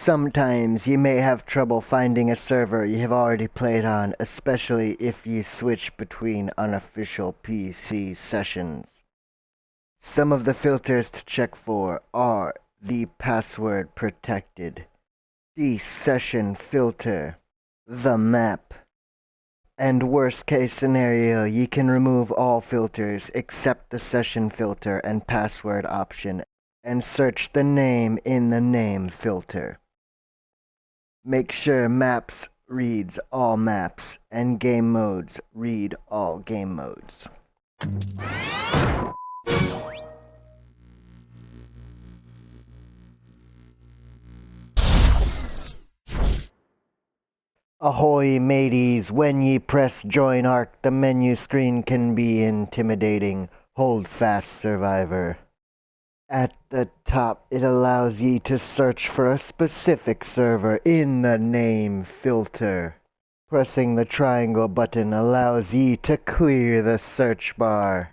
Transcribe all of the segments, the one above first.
Sometimes you may have trouble finding a server you have already played on, especially if you switch between Unofficial Pc Sessions. Some of the filters to check for are the password protected, the session filter, the map, and worst case scenario, you can remove all filters except the session filter and password option and search the name in the name filter. Make sure maps reads all maps and game modes read all game modes. Ahoy mateys, when ye press join Ark, the menu screen can be intimidating. Hold fast, survivor. At the top, it allows ye to search for a specific server in the name filter. Pressing the triangle button allows ye to clear the search bar.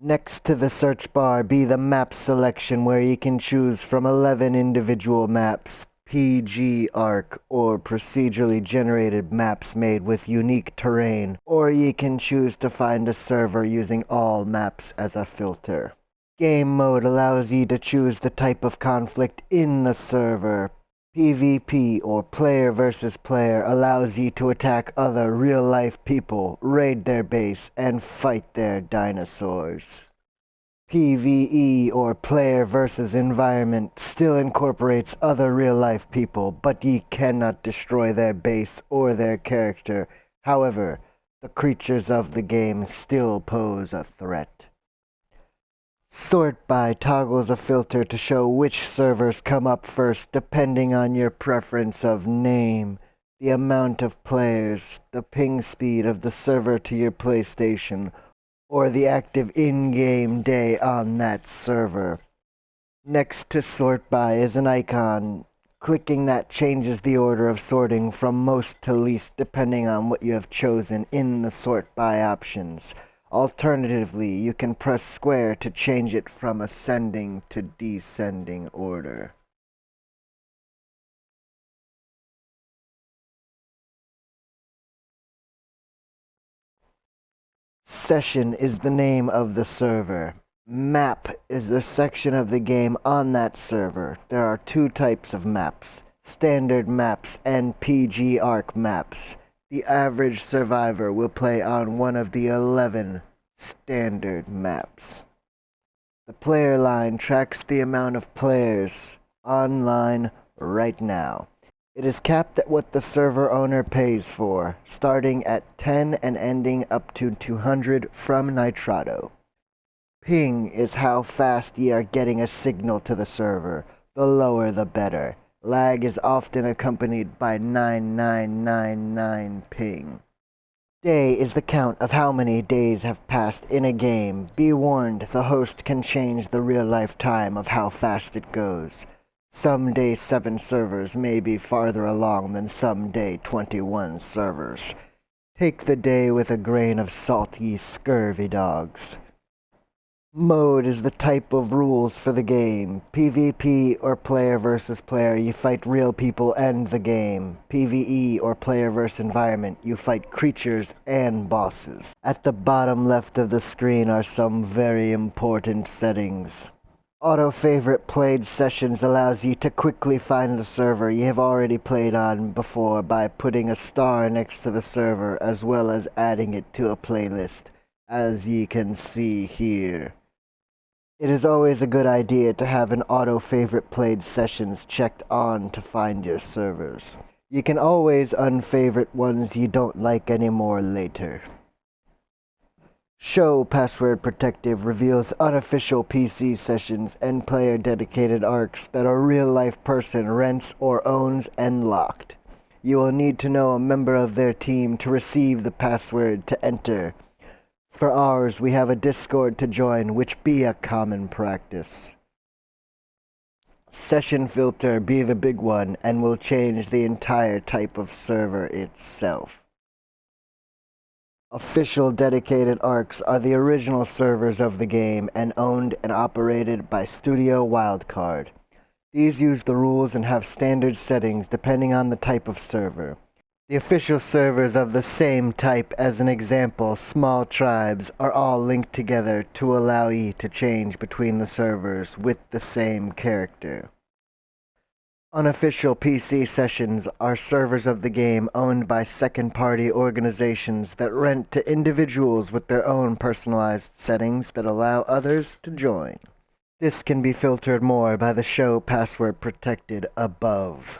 Next to the search bar be the map selection where ye can choose from 11 individual maps, PG Ark, or procedurally generated maps made with unique terrain, or ye can choose to find a server using all maps as a filter. Game mode allows ye to choose the type of conflict in the server. PvP, or player versus player, allows ye to attack other real-life people, raid their base, and fight their dinosaurs. PvE, or player versus environment, still incorporates other real-life people, but ye cannot destroy their base or their character. However, the creatures of the game still pose a threat. Sort by toggles a filter to show which servers come up first depending on your preference of name, the amount of players, the ping speed of the server to your PlayStation, or the active in-game day on that server. Next to sort by is an icon. Clicking that changes the order of sorting from most to least depending on what you have chosen in the sort by options. Alternatively, you can press square to change it from ascending to descending order. Session is the name of the server. Map is the section of the game on that server. There are two types of maps, standard maps and PG Ark maps. The average survivor will play on one of the 11 standard maps. The player line tracks the amount of players online right now. It is capped at what the server owner pays for, starting at 10 and ending up to 200 from Nitrado. Ping is how fast ye are getting a signal to the server. The lower the better. Lag is often accompanied by 9999 ping. Day is the count of how many days have passed in a game. Be warned, the host can change the real-life time of how fast it goes. Some day 7 servers may be farther along than some day 21 servers. Take the day with a grain of salt, ye scurvy dogs. Mode is the type of rules for the game. PvP, or player versus player, you fight real people and the game. PvE, or player versus environment, you fight creatures and bosses. At the bottom left of the screen are some very important settings. Auto favorite played sessions allows you to quickly find the server you have already played on before by putting a star next to the server as well as adding it to a playlist, as ye can see here. It is always a good idea to have an auto favorite played sessions checked on to find your servers. You can always unfavorite ones you don't like anymore later. Show password protective reveals unofficial PC sessions and player dedicated arcs that a real life person rents or owns and locked. You will need to know a member of their team to receive the password to enter. For ours, we have a Discord to join, which be a common practice. Session filter be the big one and will change the entire type of server itself. Official dedicated arcs are the original servers of the game and owned and operated by Studio Wildcard. These use the rules and have standard settings depending on the type of server. The official servers of the same type, as an example, small tribes, are all linked together to allow you to change between the servers with the same character. Unofficial PC Sessions are servers of the game owned by second-party organizations that rent to individuals with their own personalized settings that allow others to join. This can be filtered more by the show password protected above.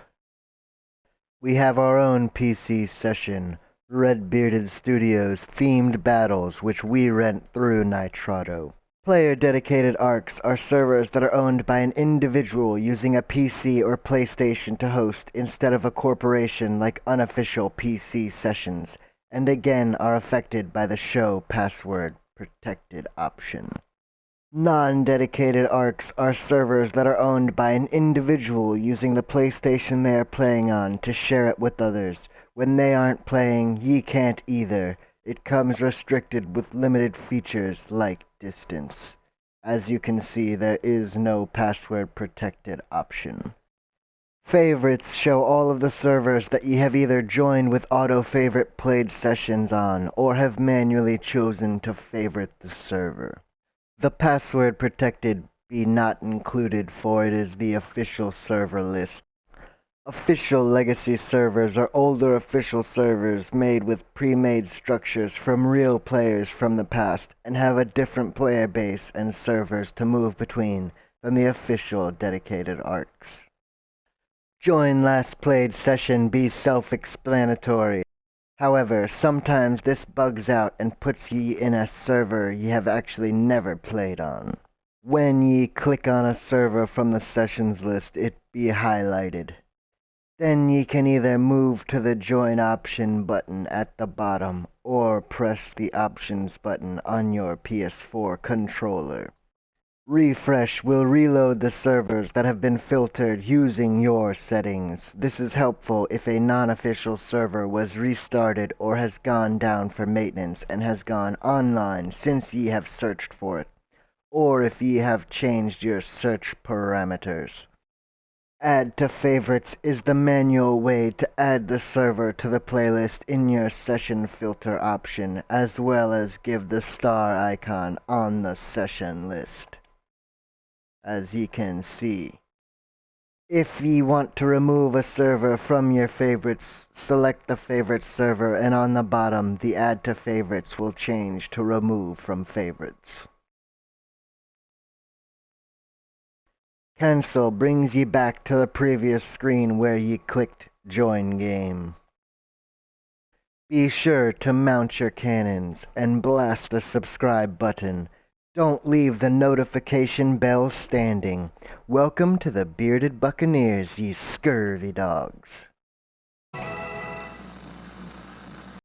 We have our own PC session, Red Bearded Studios themed battles, which we rent through Nitrado. Player-dedicated Arks are servers that are owned by an individual using a PC or PlayStation to host instead of a corporation like Unofficial Pc Sessions, and again are affected by the show password protected option. Non-dedicated Arks are servers that are owned by an individual using the PlayStation they are playing on to share it with others. When they aren't playing, ye can't either. It comes restricted with limited features like distance. As you can see, there is no password protected option. Favorites show all of the servers that ye have either joined with auto-favorite played sessions on, or have manually chosen to favorite the server. The password protected be not included, for it is the official server list. Official legacy servers are older official servers made with pre-made structures from real players from the past and have a different player base and servers to move between than the official dedicated Arks. Join last played session be self-explanatory. However, sometimes this bugs out and puts ye in a server ye have actually never played on. When ye click on a server from the sessions list, it be highlighted. Then ye can either move to the Join option button at the bottom, or press the Options button on your PS4 controller. Refresh will reload the servers that have been filtered using your settings. This is helpful if a non-official server was restarted or has gone down for maintenance and has gone online since ye have searched for it, or if ye have changed your search parameters. Add to favorites is the manual way to add the server to the playlist in your session filter option, as well as give the star icon on the session list, as ye can see. If ye want to remove a server from your favorites, select the favorites server, and on the bottom the add to favorites will change to remove from favorites. Cancel brings ye back to the previous screen where ye clicked Join Game. Be sure to mount your cannons and blast the subscribe button. Don't leave the notification bell standing. Welcome to the Bearded Buccaneers, ye scurvy dogs.